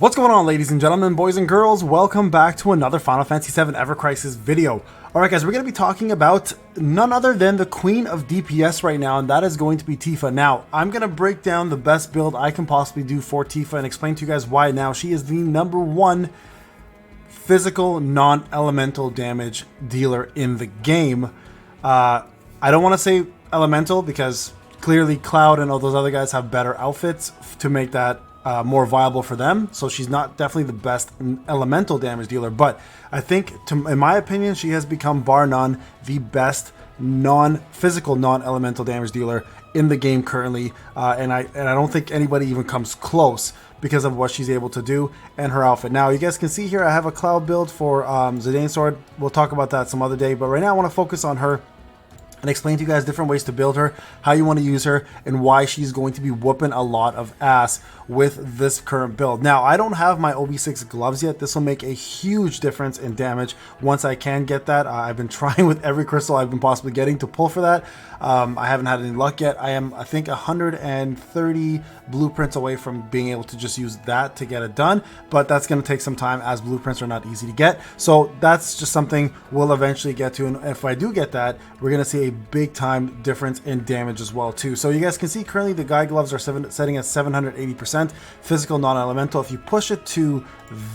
What's going on, ladies and gentlemen, boys and girls? Welcome back to another Final Fantasy VII Evercrisis video. Alright guys, we're going to be talking about none other than the queen of DPS right now, and that is going to be Tifa. Now, I'm going to break down the best build I can possibly do for Tifa and explain to you guys why now she is the #1 physical non-elemental damage dealer in the game. I don't want to say elemental because clearly Cloud and all those other guys have better outfits to make that more viable for them, so she's not definitely the best elemental damage dealer, but I think, in my opinion, she has become bar none the best non-physical non-elemental damage dealer in the game currently, and I don't think anybody even comes close because of what she's able to do and her outfit. Now you guys can see here I have a Cloud build for Zidane Sword. We'll talk about that some other day, but right now I want to focus on her and explain to you guys different ways to build her, how you want to use her, and why she's going to be whooping a lot of ass with this current build. Now, I don't have my OB6 gloves yet. This will make a huge difference in damage once I can get that. I've been trying with every crystal I've been possibly getting to pull for that. I haven't had any luck yet. I am, I think, 130 blueprints away from being able to just use that to get it done, but that's going to take some time as blueprints are not easy to get. So that's just something we'll eventually get to, and if I do get that, we're going to see a big time difference in damage as well too. So you guys can see currently the guide gloves are setting at 780% physical non-elemental. If you push it to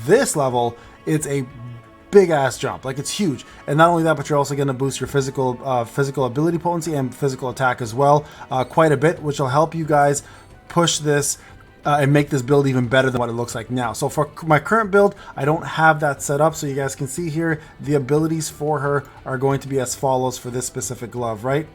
this level, it's a big ass jump, like it's huge. And not only that, but you're also going to boost your physical ability potency and physical attack as well, quite a bit, which will help you guys push this and make this build even better than what it looks like now. So for my current build, I don't have that set up, so you guys can see here the abilities for her are going to be as follows for this specific glove, right?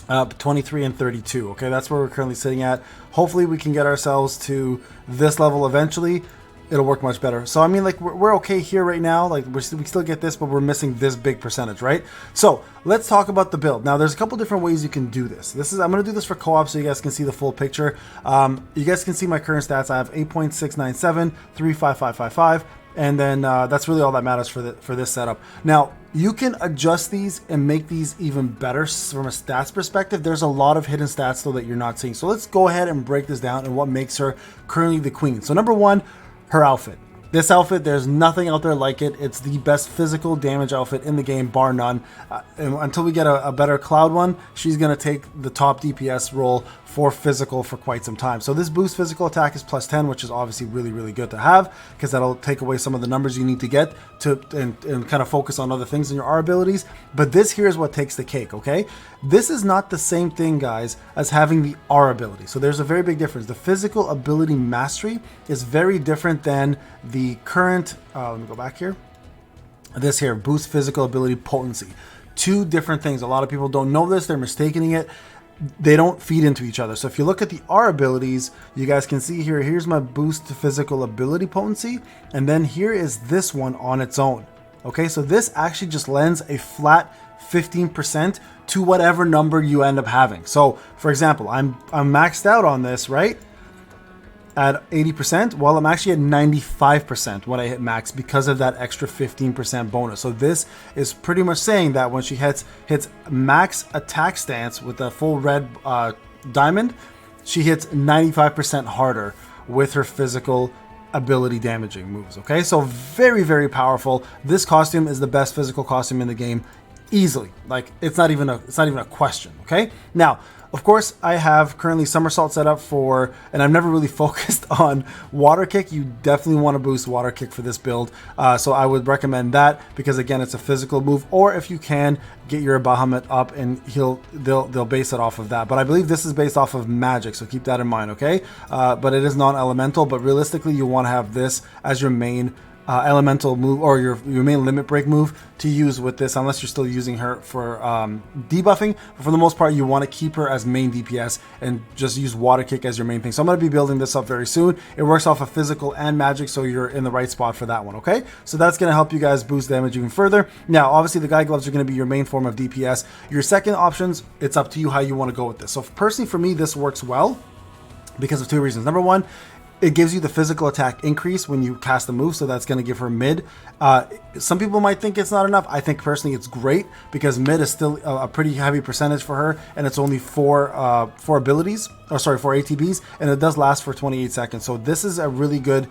23 and 32. Okay, that's where we're currently sitting at. Hopefully we can get ourselves to this level eventually. It'll work much better. So I mean, like, we're okay here right now, like we still get this, but we're missing this big percentage, right? So let's talk about the build. Now there's a couple different ways you can do this. I'm going to do this for co-op so you guys can see the full picture. You guys can see my current stats. I have 8.697, 35555, and then that's really all that matters for this setup. Now you can adjust these and make these even better from a stats perspective. There's a lot of hidden stats though that you're not seeing. So let's go ahead and break this down and what makes her currently the queen. So #1, her outfit. This outfit, there's nothing out there like it. It's the best physical damage outfit in the game, bar none. And until we get a better Cloud one, she's going to take the top DPS role for physical for quite some time. So this boost physical attack is +10, which is obviously really, really good to have because that'll take away some of the numbers you need to get to and kind of focus on other things in your R abilities. But this here is what takes the cake, okay? This is not the same thing, guys, as having the R ability. So there's a very big difference. The physical ability mastery is very different than the current, let me go back here. This here, boost physical ability potency. Two different things. A lot of people don't know this. They're mistaking it. They don't feed into each other. So if you look at the R abilities, you guys can see here, here's my boost to physical ability potency. And then here is this one on its own. Okay, so this actually just lends a flat 15% to whatever number you end up having. So for example, I'm maxed out on this, right? At 80%, well, I'm actually at 95% when I hit max because of that extra 15% bonus. So this is pretty much saying that when she hits max attack stance with a full red diamond, she hits 95% harder with her physical ability damaging moves. Okay, so very, very powerful. This costume is the best physical costume in the game, easily. Like it's not even a question. Okay, now, of course, I have currently Somersault set up for, and I've never really focused on Water Kick. You definitely want to boost Water Kick for this build. So I would recommend that because, again, it's a physical move. Or if you can, get your Bahamut up and they'll base it off of that. But I believe this is based off of magic, so keep that in mind, okay? But it is non-elemental, but realistically, you want to have this as your main elemental move or your main limit break move to use with this, unless you're still using her for debuffing. But for the most part, you want to keep her as main DPS and just use Water Kick as your main thing. So I'm going to be building this up very soon. It works off of physical and magic, so you're in the right spot for that one, okay? So that's going to help you guys boost damage even further. Now, obviously, the guide gloves are going to be your main form of DPS. Your second options, it's up to you how you want to go with this. So personally, for me, this works well because of two reasons. #1, it gives you the physical attack increase when you cast a move, so that's going to give her mid. Some people might think it's not enough. I think personally it's great because mid is still a pretty heavy percentage for her, and it's only four abilities, or sorry, 4 ATBs, and it does last for 28 seconds. So this is a really good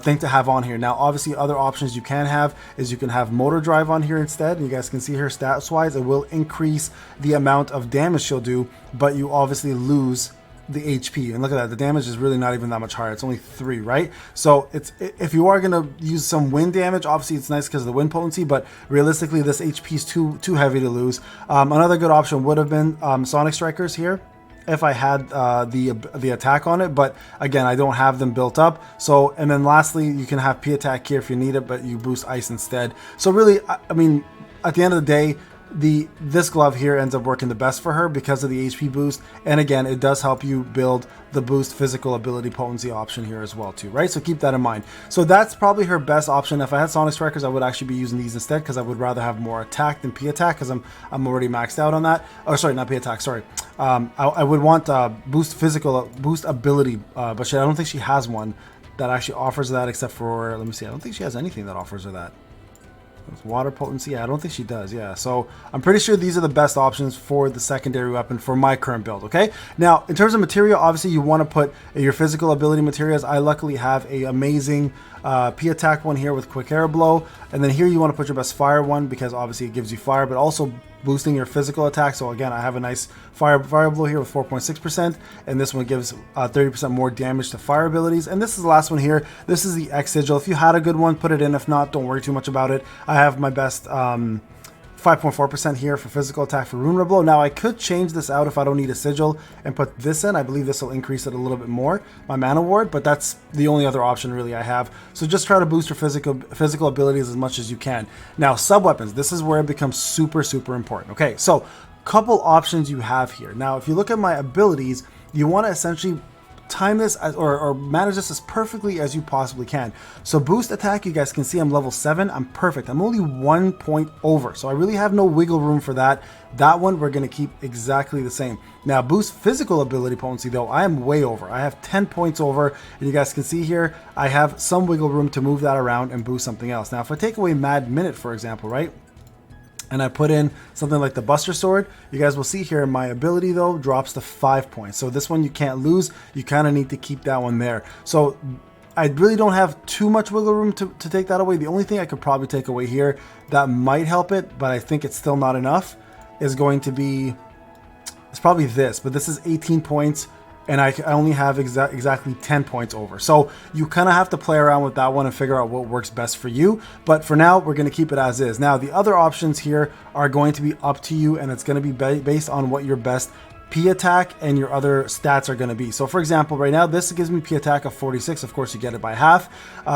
thing to have on here. Now, obviously, other options you can have is you can have motor drive on here instead. You guys can see here stats-wise, it will increase the amount of damage she'll do, but you obviously lose the HP. And look at that, the damage is really not even that much higher. It's only 3, right? So it's, if you are going to use some wind damage, obviously it's nice because of the wind potency, but realistically this HP is too heavy to lose. Another good option would have been Sonic Strikers here if I had the attack on it, but again, I don't have them built up. So, and then lastly, you can have P attack here if you need it, but you boost ice instead. So really, I mean, at the end of the day, this glove here ends up working the best for her because of the HP boost, and again, it does help you build the boost physical ability potency option here as well too, right? So keep that in mind. So that's probably her best option. If I had Sonic Strikers, I would actually be using these instead because I would rather have more attack than P attack because I'm already maxed out on that. Oh, sorry, not P attack, sorry. I would want boost ability, but I don't think she has one that actually offers that, except for, let me see, I don't think she has anything that offers her that. Water potency, yeah, I don't think she does. Yeah, so I'm pretty sure these are the best options for the secondary weapon for my current build. Okay, now in terms of material, obviously you want to put your physical ability materials. I luckily have a amazing P attack one here with quick air blow, and then here you want to put your best fire one because obviously it gives you fire, but also boosting your physical attack. So again, I have a nice fire blow here with 4.6%, and this one gives 30% more damage to fire abilities. And this is the last one here. This is the X sigil. If you had a good one, put it in. If not, don't worry too much about it. I have my best 5.4% here for physical attack for rune blow. Now I could change this out if I don't need a sigil and put this in. I believe this will increase it a little bit more, my mana ward, but that's the only other option really I have. So just try to boost your physical abilities as much as you can. Now sub weapons, this is where it becomes super important. Okay, so couple options you have here. Now if you look at my abilities, you want to essentially time this as, or manage this as perfectly as you possibly can. So boost attack, you guys can see I'm level 7. I'm perfect. I'm only 1 point over, so I really have no wiggle room for that. That one we're going to keep exactly the same. Now boost physical ability potency though, I am way over. I have 10 points over, and you guys can see here I have some wiggle room to move that around and boost something else. Now if I take away Mad Minute, for example, right, and I put in something like the Buster Sword, you guys will see here my ability though drops to 5 points. So this one you can't lose. You kind of need to keep that one there. So I really don't have too much wiggle room to take that away. The only thing I could probably take away here that might help it, but I think it's still not enough, is going to be, it's probably this, but this is 18 points. And I only have exactly 10 points over. So you kind of have to play around with that one and figure out what works best for you. But for now, we're going to keep it as is. Now, the other options here are going to be up to you, and it's going to be based on what your best P attack and your other stats are going to be. So for example, right now this gives me P attack of 46. Of course you get it by half,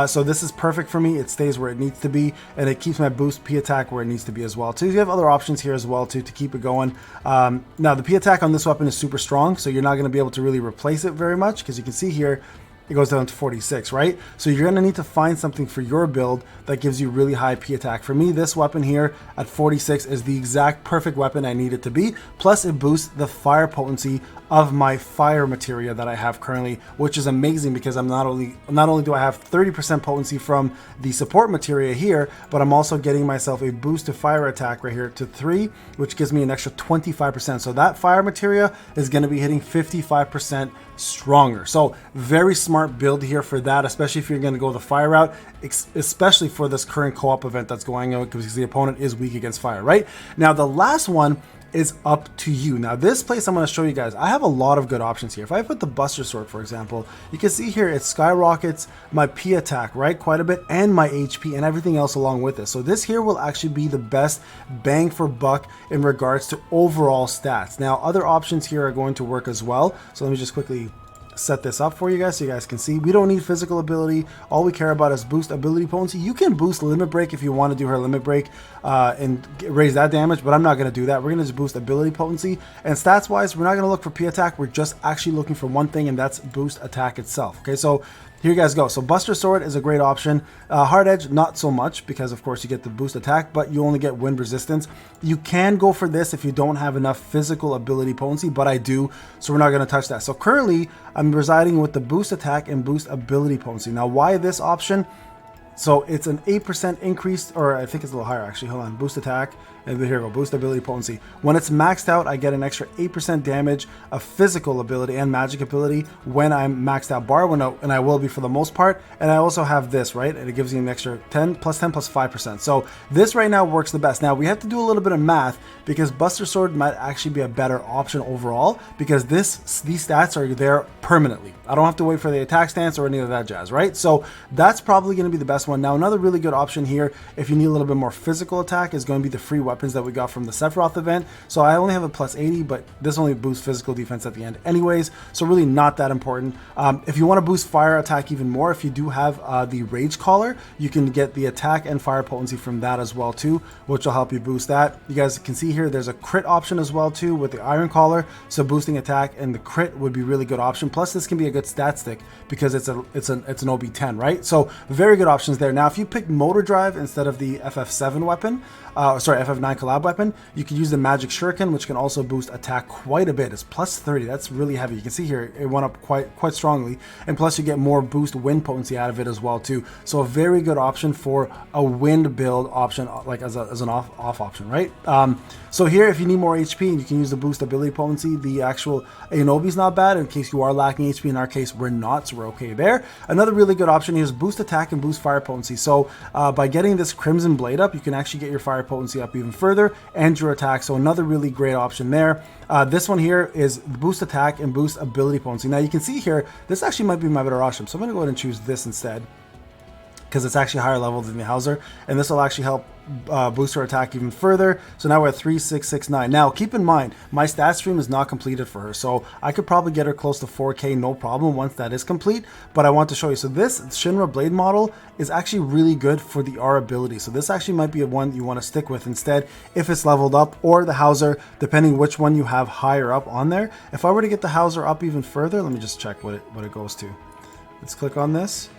so this is perfect for me. It stays where it needs to be, and it keeps my boost P attack where it needs to be as well too. You have other options here as well too to keep it going. Now the P attack on this weapon is super strong, so you're not going to be able to really replace it very much, because you can see here it goes down to 46, right? So you're going to need to find something for your build that gives you really high P attack. For me, this weapon here at 46 is the exact perfect weapon I need it to be. Plus it boosts the fire potency of my fire materia that I have currently, which is amazing because I'm not only do I have 30% potency from the support materia here, but I'm also getting myself a boost to fire attack right here to 3, which gives me an extra 25%. So that fire materia is going to be hitting 55% stronger. So very smart build here for that, especially if you're going to go the fire route, especially for this current co-op event that's going on, because the opponent is weak against fire, right? Now the last one is up to you. Now this place I'm going to show you guys, I have a lot of good options here. If I put the Buster Sword, for example, you can see here it skyrockets my P attack, right, quite a bit, and my HP and everything else along with it. So this here will actually be the best bang for buck in regards to overall stats. Now other options here are going to work as well, so let me just quickly set this up for you guys so you guys can see. We don't need physical ability. All we care about is boost ability potency. You can boost limit break if you want to do her limit break and raise that damage, but I'm not going to do that. We're going to just boost ability potency, and stats wise we're not going to look for P attack. We're just actually looking for one thing, and that's boost attack itself. Okay, so here you guys go. So Buster Sword is a great option. Hard Edge, not so much, because of course you get the boost attack, but you only get wind resistance. You can go for this if you don't have enough physical ability potency, but I do, so we're not going to touch that. So currently I'm residing with the boost attack and boost ability potency. Now why this option? So it's an 8% increase, or I think it's a little higher actually. Hold on, boost attack, and here we go, boost ability potency. When it's maxed out, I get an extra 8% damage of physical ability and magic ability when I'm maxed out bar, and I will be for the most part. And I also have this, right? And it gives you an extra 10 plus 5%. So this right now works the best. Now we have to do a little bit of math because Buster Sword might actually be a better option overall, because these stats are there permanently. I don't have to wait for the attack stance or any of that jazz, right? So that's probably going to be the best one. Now another really good option here, if you need a little bit more physical attack, is going to be the free weapons that we got from the Sephiroth event. So I only have a plus 80, but this only boosts physical defense at the end anyways, so really not that important. If you want to boost fire attack even more, if you do have the Rage Collar, you can get the attack and fire potency from that as well too, which will help you boost that. You guys can see here there's a crit option as well too with the Iron Collar, so boosting attack and the crit would be really good option. Plus this can be a good stat stick because it's an OB10, right? So very good options there. Now if you pick Motor Drive instead of the FF7 weapon, FF9 collab weapon, you can use the Magic Shuriken, which can also boost attack quite a bit. It's plus 30. That's really heavy. You can see here it went up quite strongly, and plus you get more boost wind potency out of it as well too. So a very good option for a wind build option, like as an off option, right? So here, if you need more HP, and you can use the boost ability potency, the actual Aonobi's not bad in case you are lacking HP. In our case, we're not, so we're okay there. Another really good option here is boost attack and boost fire potency. So by getting this Crimson Blade up, you can actually get your fire potency up even further and your attack. So another really great option there. This one here is boost attack and boost ability potency. Now you can see here, this actually might be my better option. So I'm going to go ahead and choose this instead, because it's actually higher level than the Hauser, and this will actually help boost her attack even further. So now we're at 3669. Now keep in mind, my stat stream is not completed for her, so I could probably get her close to 4K no problem once that is complete, but I want to show you. So this Shinra Blade model is actually really good for the R ability, so this actually might be a one you want to stick with instead if it's leveled up, or the Hauser, depending which one you have higher up on there. If I were to get the Hauser up even further, let me just check what it goes to. Let's click on this.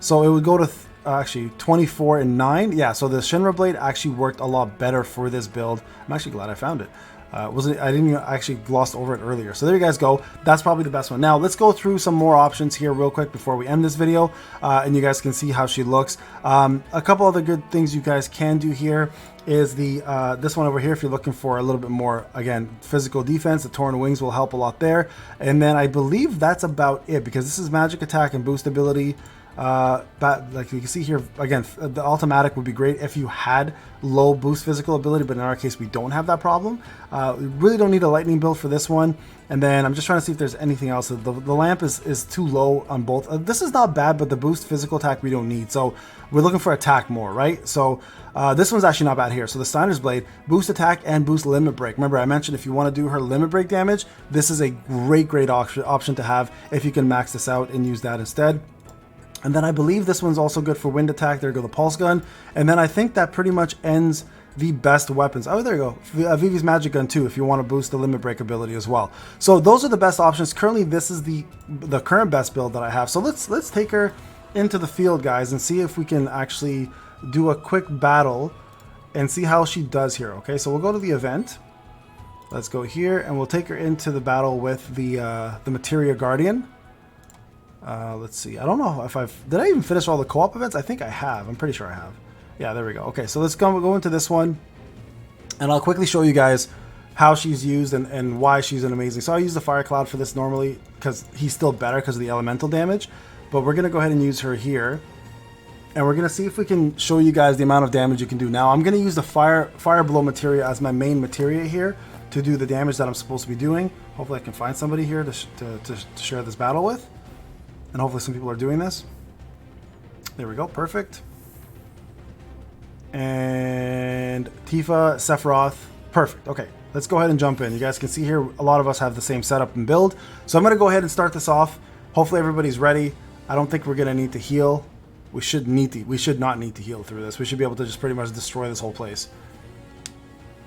So it would go to actually 24 and 9. Yeah, so the Shinra Blade actually worked a lot better for this build. I'm actually glad I found it. I didn't even actually glossed over it earlier. So there you guys go. That's probably the best one. Now let's go through some more options here real quick before we end this video, and you guys can see how she looks. A couple other good things you guys can do here is the this one over here. If you're looking for a little bit more, again, physical defense, the Torn Wings will help a lot there. And then I believe that's about it, because this is magic attack and boost ability. But like you can see here, again, the automatic would be great if you had low boost physical ability, but in our case we don't have that problem. We really don't need a lightning build for this one. And then I'm just trying to see if there's anything else. The lamp is too low on both. This is not bad, but the boost physical attack we don't need, so we're looking for attack more, right? So this one's actually not bad here. So the Steiner's Blade, boost attack and boost limit break. Remember I mentioned if you want to do her limit break damage, this is a great option to have if you can max this out and use that instead. And then I believe this one's also good for wind attack. There you go, the pulse gun. And then I think that pretty much ends the best weapons. Oh, there you go, Vivi's magic gun too, if you want to boost the limit break ability as well. So those are the best options. Currently, this is the current best build that I have. So let's take her into the field, guys, and see if we can actually do a quick battle and see how she does here. Okay, so we'll go to the event. Let's go here, and we'll take her into the battle with the Materia Guardian. Let's see. I don't know if did I even finish all the co-op events? I think I have. I'm pretty sure I have. Yeah, there we go. Okay, so let's go into this one, and I'll quickly show you guys how she's used and why she's an amazing. So I use the Fire Cloud for this normally because he's still better because of the elemental damage, but we're gonna go ahead and use her here, and we're gonna see if we can show you guys the amount of damage you can do. Now I'm gonna use the Fire Blow materia as my main materia here to do the damage that I'm supposed to be doing. Hopefully I can find somebody here to share this battle with. And hopefully some people are doing this. There we go, perfect. And Tifa, Sephiroth, perfect. Okay, let's go ahead and jump in. You guys can see here, a lot of us have the same setup and build. So I'm gonna go ahead and start this off. Hopefully everybody's ready. I don't think we're gonna need to heal. We should not need to heal through this. We should be able to just pretty much destroy this whole place.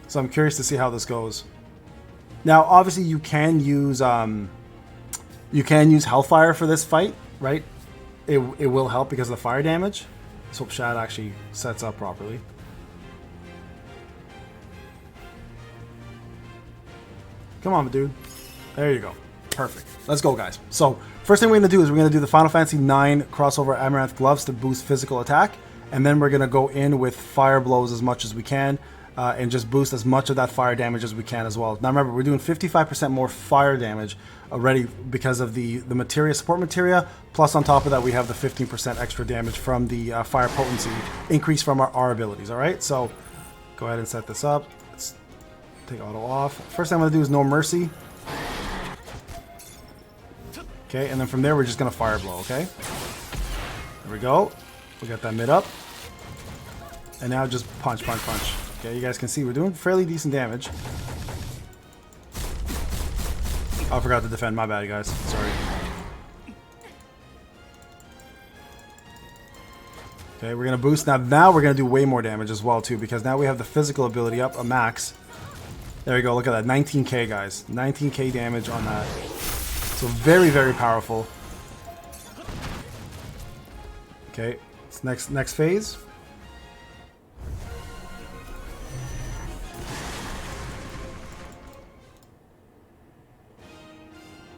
So I'm curious to see how this goes. Now, obviously you can use Hellfire for this fight, right? it will help because of the fire damage. Let's hope Shad actually sets up properly. Come on, dude. There you go. Perfect. Let's go, guys. So, first thing we're going to do is we're going to do the Final Fantasy 9 crossover Amaranth gloves to boost physical attack. And then we're going to go in with fire blows as much as we can. And just boost as much of that fire damage as we can as well. Now remember, we're doing 55% more fire damage already because of the materia, support materia. Plus on top of that, we have the 15% extra damage from the fire potency increase from our abilities. All right, so go ahead and set this up. Let's take auto off. First thing I'm going to do is No Mercy. Okay, and then from there, we're just going to fire blow, okay? There we go. We got that mid up. And now just punch, punch, punch. Okay, you guys can see we're doing fairly decent damage. Oh, I forgot to defend. My bad, guys. Sorry. Okay, we're going to boost. Now we're going to do way more damage as well, too, because now we have the physical ability up a max. There we go. Look at that. 19k, guys. 19k damage on that. So very, very powerful. Okay, it's next phase.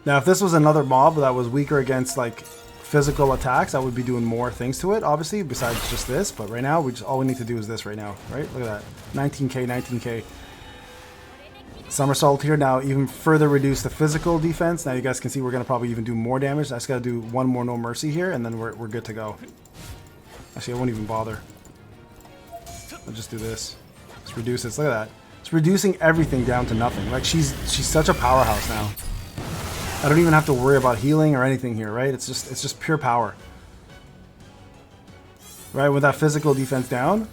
Now, if this was another mob that was weaker against like physical attacks, I would be doing more things to it, obviously, besides just this. But right now, all we need to do is this right now, right? Look at that, 19k, 19k. Somersault here now, even further reduce the physical defense. Now you guys can see we're gonna probably even do more damage. I just gotta do one more No Mercy here, and then we're good to go. Actually, I won't even bother. I'll just do this. Just reduce it. Look at that. It's reducing everything down to nothing. Like she's such a powerhouse now. I don't even have to worry about healing or anything here, right? It's just pure power. Right, with that physical defense down,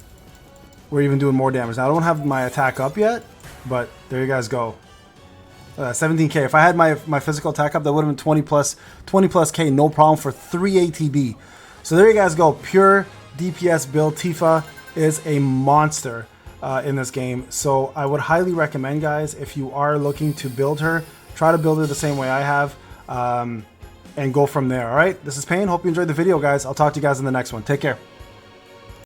we're even doing more damage. Now I don't have my attack up yet, but there you guys go. 17k. If I had my physical attack up, that would have been 20 plus K, no problem for 3 ATB. So there you guys go. Pure DPS build. Tifa is a monster in this game. So I would highly recommend, guys, if you are looking to build her, try to build her the same way I have, and go from there. All right, this is Payne. Hope you enjoyed the video, guys. I'll talk to you guys in the next one. Take care.